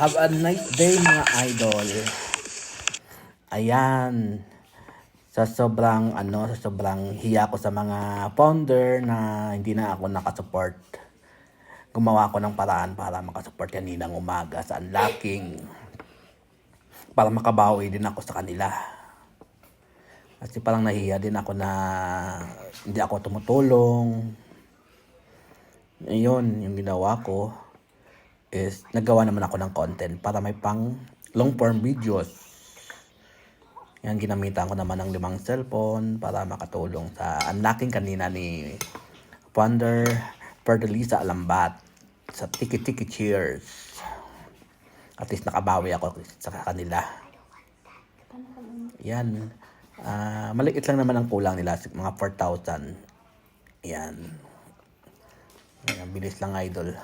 Have a nice day mga idol. Ayan. Sa sobrang hiya ko sa mga founder na hindi na ako nakasupport. Gumawa ko ng paraan para makasupport kaninang umaga sa unlocking. Para makabawi din ako sa kanila. Kasi parang nahiya din ako na hindi ako tumutulong. Ayun, yung ginawa ko is naggawa naman ako ng content para may pang long form videos. Yan, ginamitan ko naman ng 5 cellphone para makatulong sa unlocking kanina ni Founder Ferdelisa Alambat sa Tiki Tiki Cheers. At least nakabawi ako sa kanila. Yan. Maliit lang naman ang kulang nila, mga 4,000. Yan. Ayan, bilis lang idol.